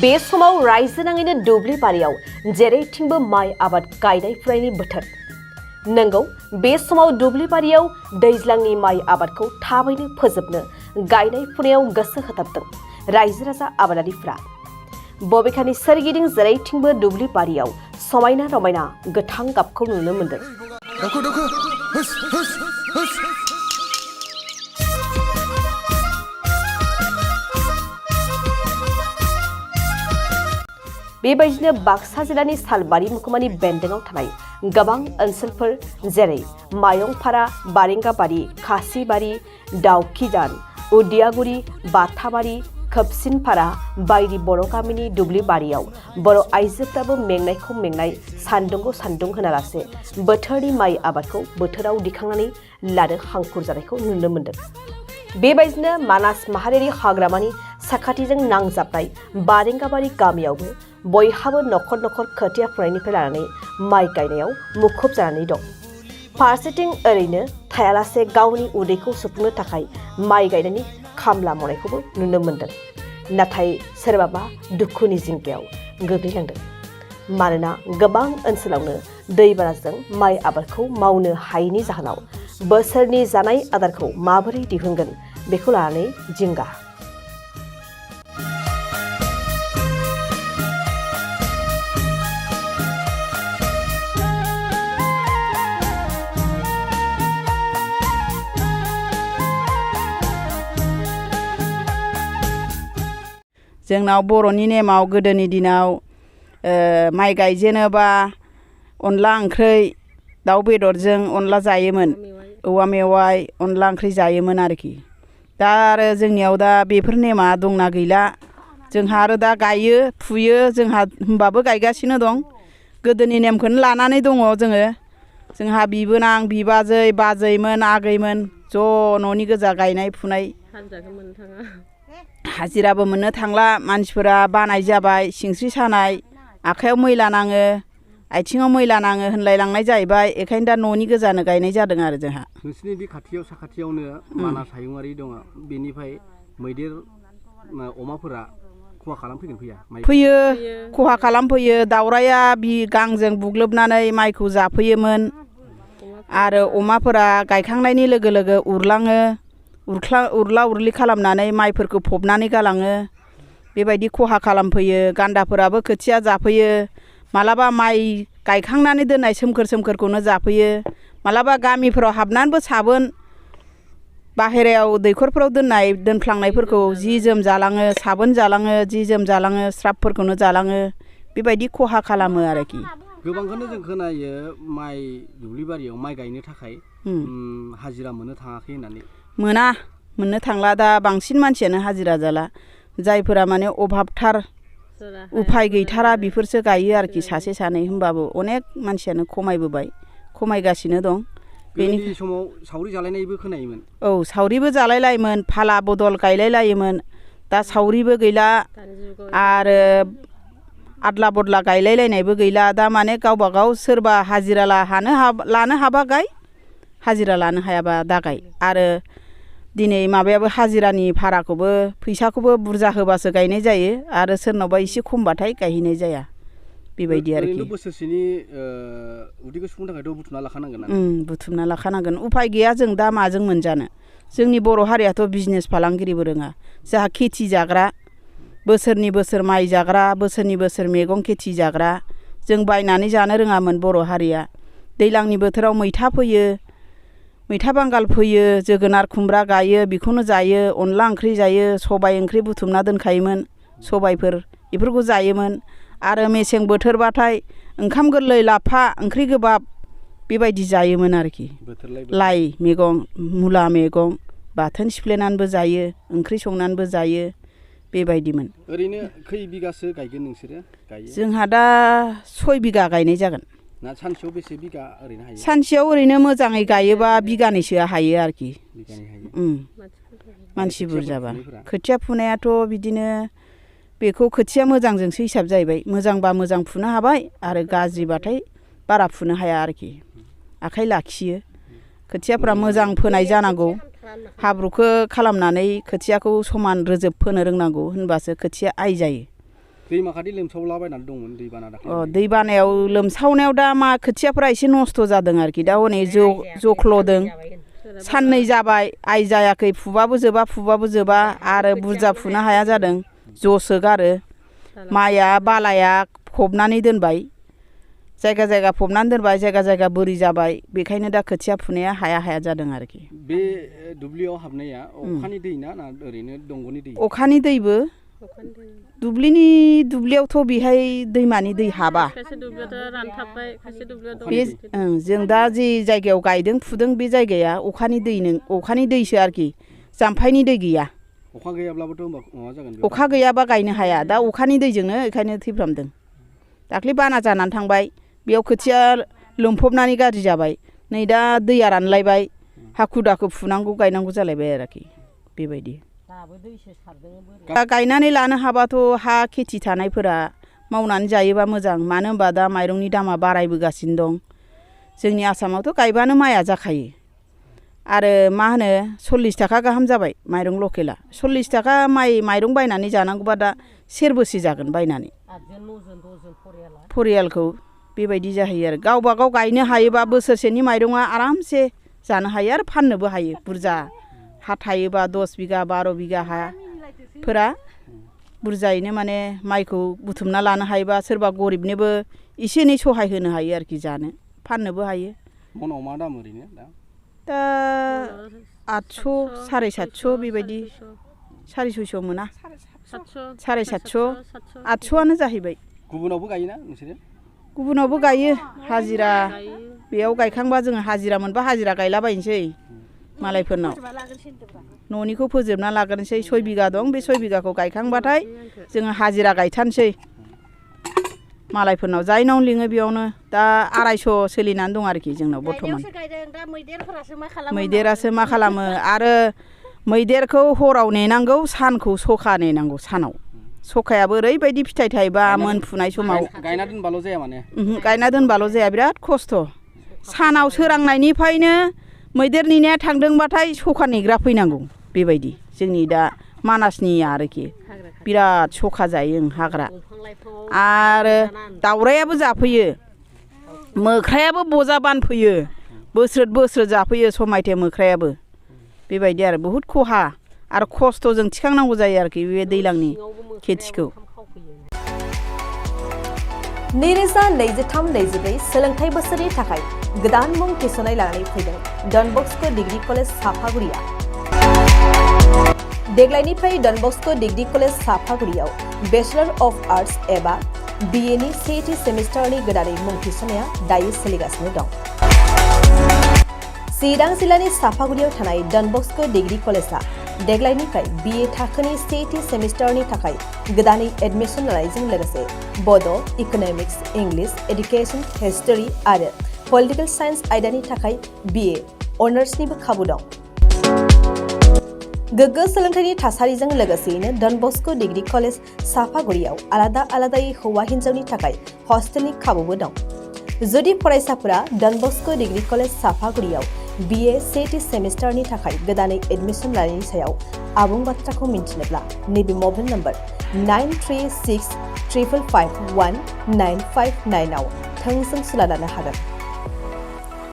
बे समाव रायजो नाङैनो दुब्लि बारियाव जेरैथिंबो माइ आबाद गायनाय फुनायनि बोथोर। नंगौ, बे समाव दुब्लि बारियाव दैज्लांनि माइ आबादखौ थाबैनो फोजोबनो गायनाय फुनायाव गोसो होथाबदों रायजो राजा आबादारिफ्रा। बबेखानि सोरगिदिं जेरैथिंबो दुब्लि बारियाव समायना रमायना गोथां गाबखौ नुनो मोन्दों। बेबायदिनो बाक्सा जिल्लानि सालबारि महकुमानि बेन्दोंआव थानाय गोबां ओनसोलफोर जेरै मायंपारा, बारेंगाबारि, खासिबारि, दाउखिजान, उदियागुरि, बाथाबारि, खोबसिनपारा बायदि बर' गामिनि दुब्लि बारियाव बर' आइजोफ्राबो मेंनायखौ मेंनाय, सान्दुंखौ सान्दुं होनालासे बोथोरनि माइ आबादखौ बोथोराव दिखांनानै लानो हांखुर जानायखौ नुनो मोन्दों। बेबायदिनो मानास माहारियारि हाग्रामानि साखाथिजों नांजाबनाय बारेंगाबारि गामियावबो बयहाबो नखर नखर खोथिया फुनायनिफ्राय लानानै माइ गायनायाव मुखुब जानानै दं। फारसेथिं ओरैनो थायालासे गावनि उदैखौ सुफुंनो थाखाय माइ गायनायनि खामला मावनायखौबो नुनो मोन्दों। नाथाय सोरबाबा दुखुनि जिंगायाव गोग्लैनांदों। मानोना गोबां ओनसोलावनो दैबानाजों माइ आबादखौ मावनो हायैनि जाहोनाव बोसोरनि जानाय आदारखौ माबोरै दिहुनगोन बेखौ लानानै जिंगा। जोंनाव बर'नि नेमाव गोदोनि दिनाव माइ गायजेनोबा अनला ओंख्रै दाउ बेदरजों अनला जायोमोन, औवा मेवाइ अनला ओंख्रि जायोमोन आरोखि। दा आरो जोंनियाव दा बेफोर नेमा दंना गैला। जोंहा आरो दा गायो फुयो, जोंहा होमबाबो गायगासिनो दं। गोदोनि नेमखौनो लानानै दङ जोङो। जोंहा बिबोनां बिबाजै बाजैमोन आगैमोन ज' न'नि गोजा गायनाय फुनाय। हाजिराबो मोननो थांला, मानसिफोरा बानाय जाबाय, सिंस्रि सानाय, आखाइयाव मैला नाङो, आथिङाव मैला नाङो होनलायलांनाय जाहैबाय। बेखायनो दा न'नि गोजानो गायनाय जादों आरो जोंहा। नोंसिनि बे खाथियाव साखाथियावनो मानास हायुङारि दङ, बेनिफ्राय मैदेर अमाफोरा खहा खालामफैगोन फैया? फैयो, खहा खालामफैयो। दावराया गांजों बुग्लोबनानै माइखौ जाफैयोमोन। आरो अमाफोरा गायखांनायनि लोगो लोगो उरलाङो, उरला उरलि खालामनानै माइफोरखौ फबनानै गालाङो। बेबायदि खहा खालामफैयो। गान्दाफोराबो खोथिया जाफैयो। मालाबा माइ गायखांनानै दोननाय सोमखोर सोमखोरखौनो जाफैयो। मालाबा गामिफोराव हाबनानैबो साबोन बाहेरायाव दैखरफोराव दोनफ्लांनायफोरखौ जि जोम जालाङो, साबोन जालाङो, जि जोम जालाङो, स्राबफोरखौनो जालाङो। बेबायदि खहा खालामो आरोखि। गोबांखौनो जों खोनायो माइ दुब्लि बारियाव माइ गायनो थाखाय हाजिरा मोननो थाङाखै होननानै। मोननो थांला। दा बांसिन मानसियानो हाजिरा जाला। जायफोरा माने अभाबथार उफाय गैथारा बेफोरसो गायो आरोखि सासे सानै। होमबाबो अनेक मानसियानो खमायबोबाय, खमायगासिनो दं। बेनि समाव सावरि जालायनायबो खोनायोमोन। औ, सावरिबो जालाय लायोमोन, फाला बदल गायलाय लायोमोन। दा सावरिबो गैला आरो आदला बदला गायलाय लायनायबो गैला। दा माने गावबा गाव सोरबा हाजिरा लानो हाबा गाय, हाजिरा लानो हायाबा दागाय। आरो दिनै माबायाबो हाजिरानि भाराखौबो फैसाखौबो बुरजा होबासो गायनाय जायो। आरो सोरनावबा एसे खमबाथाय गायहैनाय जाया। बेबायदि आरोखि। बोसोरसेनि उदैखौ सुफुंनो थाखायथ' बुथुमना लाखानांगोन। बुथुमना लाखानांगोन। उफाय गैया, जों दा माजों मोनजानो। जोंनि बर' हारियाथ' बिजनेस फालांगिरिबो रोङा। जोंहा खेथि जाग्रा, बोसोरनि बोसोर माइ जाग्रा, बोसोरनि बोसोर मैगं खेथि जाग्रा। जों बायनानै जानो रोङामोन बर' हारिया। दैज्लांनि बोथोराव मैथा फोयो, मैथा बांगाल फोयो, जोगोनार खुमब्रा गायो, बेखौनो जायो। अनला ओंख्रि जायो, सबाइ ओंख्रि बुथुमना दोनखायोमोन, सबाइफोर बेफोरखौ जायोमोन। आरो मेसें बोथोरबाथाय ओंखाम गोरलै, लाफा ओंख्रि गोबाब बेबायदि जायोमोन आरोखि। लाइ मैगं, मुला मैगं बाथोन सिफ्लेनानैबो जायो, ओंख्रि संनानैबो जायो। बेबायदिमोन। ओरैनो खै बिगासो गायगोन नोंसोरो? जोंहा दा 6 बिगा गायनाय जागोन। सानसेयाव बेसे बिगा ओरैनो हायो? सानसेयाव ओरैनो मोजाङै गायोबा बिगानैसोआ हायो आरोखि। मानसि बुरजाबा। खोथिया फुनायाथ' बिदिनो, बेखौ खोथिया मोजांजोंसो हिसाब जाहैबाय। मोजांबा मोजां फुनो हाबाय, आरो गाज्रिबाथाय बारा फुनो हाया आरोखि। आखाइ लाखियो। खोथियाफ्रा मोजां फोनाय जानांगौ। हाब्रुखौ खालामनानै खोथियाखौ समान रोजोब फोनो रोंनांगौ, होनबासो खोथिया आइ जायो। दैमा खाथि लोमसावलाबायनानै दंमोन दैबाना दाखालि दै बानायाव लोमसावनायाव दा मा खोथियाफोरा एसे नस्थ' जादों आरोखि दा हनै जख्ल'दों साननै जाबाय आइ जायाखै फुबाबो जोबा आरो बुरजा फुनो हाया जादों ज'सो गारो माइया बालाया फबनानै दोनबाय जायगा फबनानै दोनबाय जायगा बोरि जाबाय बेखायनो दा खोथिया फुनाया हाया जादों आरोखि बे दुब्लियाव हाबनाया अखानि दै ना ओरैनो दंग'नि दै अखानि दैबो दुब्लियावथ' बेहाय दैमानि दै हाबा बे जों दा जे जायगायाव गायदों फुदों बे जायगाया अखानि दैसो आरोखि जाम्फैनि दै गैया अखा गैयाब्लाबोथ' माबा जागोन अखा गैयाबा गायनो हाया दा अखानि दैजोंनो बेखायनो थैफ्रामदों दाख्लै बाना जानानै थांबाय बेयाव खोथिया लोमफबनानै गाज्रि जाबाय नै दा दैया रानलायबाय हाखु दाखु फुनांगौ गायनांगौ जालायबाय आरोखि बेबायदि गायनानै लानो हाबाथ' हा खेथि थानायफोरा मावनानै जायोबा मोजां मानो होनबा दा माइरंनि दामा बारायबोगासिनो दं जोंनि आसामावथ' गायबानो माइया जाखायो आरो मा होनो 40 थाखा गाहाम जाबाय माइरं लकेला 40 थाखा माइरं बायनानै जानांगौबा दा सेरबोसे जागोन बायनानै फरियालखौ बेबायदि जाहैयो आरो गावबा गाव गायनो हायोबा बोसोरसेनि माइरङा आरामसे जानो हायो आरो फाननोबो हायो बुरजा हा थायोबा 10 बिगा 12 बिगा हाफोरा बुरजायैनो माने माइखौ बुथुमना लानो हायोबा सोरबा गरिबनोबो एसे एनै सहाय होनो हायो आरोखि जानो फाननोबो हायो मनाव मा दाम ओरैनो दा 800 750 बेबायदि 650 मोना 750 800आनो जाहैबाय गुबुनावबो गायोना नोंसोरो गुबुनावबो गायो हाजिरा बेयाव गायखांबा जोङो हाजिरा मोनबा हाजिरा गायलाबायनोसै मालायफोरनाव न'निखौ फोजोबना लाग्रोनोसै 6 बिगा दं बे 6 बिगाखौ गायखांबाथाय जोङो हाजिरा गायथारनोसै मालायफोरनाव जायनाव लिङो बेयावनो दा 250 सोलिनानै दं आरोखि जोंनाव बर्थमान मैदेरासो मा खालामो आरो मैदेरखौ हराव नेनांगौ सानखौ सखा नेनांगौ सानाव सखायाबो ओरैबायदि फिथाइ थाइबा मोनफुनाय समाव गायना दोनबाल' जाया माने गायना दोनबाल' जाया बिराद खस्थ' सानाव सोरांनायनिफ्रायनो मैदेर नेनाया थांदोंबाथाय सखा नेग्रा फैनांगौ बेबायदि जोंनि दा मानासनिया आरोखि बिराद सखा जायो हाग्रा आरो दावरायाबो जाफैयो मोख्रायाबो बजा बानफैयो बोस्रोद जाफैयो समायथे मोख्रायाबो बेबायदि आरो बहुद खहा आरो खस्थ'जों थिखांनांगौ जायो आरोखि बे दैज्लांनि खेथिखौ 2023-24 सोलोंथाइ बोसोरनि थाखाय गोदान मुं थिसननाय लानानै फैदों डन बस्क' डिग्री कलेज साफागुरिया देग्लायनिफ्राय डन बस्क' डिग्री कलेज साफागुरियाव बेचलर अफ आर्ट्स एबा BA नि सेथि सेमिस्टारनि गोदानै मुं थिसननाया दायो सोलिगासिनो दं चिरां जिल्लानि साफागुरियाव थानाय डन बस्क' डिग्री कलेजआ देग्लायनिफ्राय BA थाखोनि सेथि सेमिस्टारनि थाखाय गोदानै एडमिसन लानायजों लोगोसे बड', इक'नमिक्स, इंलिश, एडुकेशन, हिस्टरी आरो पलिटिकल साइन्स आयदानि थाखाय BA अनार्सनिबो खाबु दं गोग्गो सोलोंथाइनि थासारिजों लोगोसेयैनो डन बस्क' डिग्री कलेज साफागुरियाव आलादायै हौवा हिन्जावनि थाखाय हस्टेलनि खाबुबो दं जुदि फरायसाफोरा डन बस्क' डिग्री कलेज साफागुरियाव BA सेथि सेमिस्टारनि थाखाय गोदानै एडमिसन लानायनि सायाव आबुं बाथ्राखौ मिन्थिनोब्ला नैबे मबाइल नम्बर 9365519559 आव थोंजों सुला लानो हागोन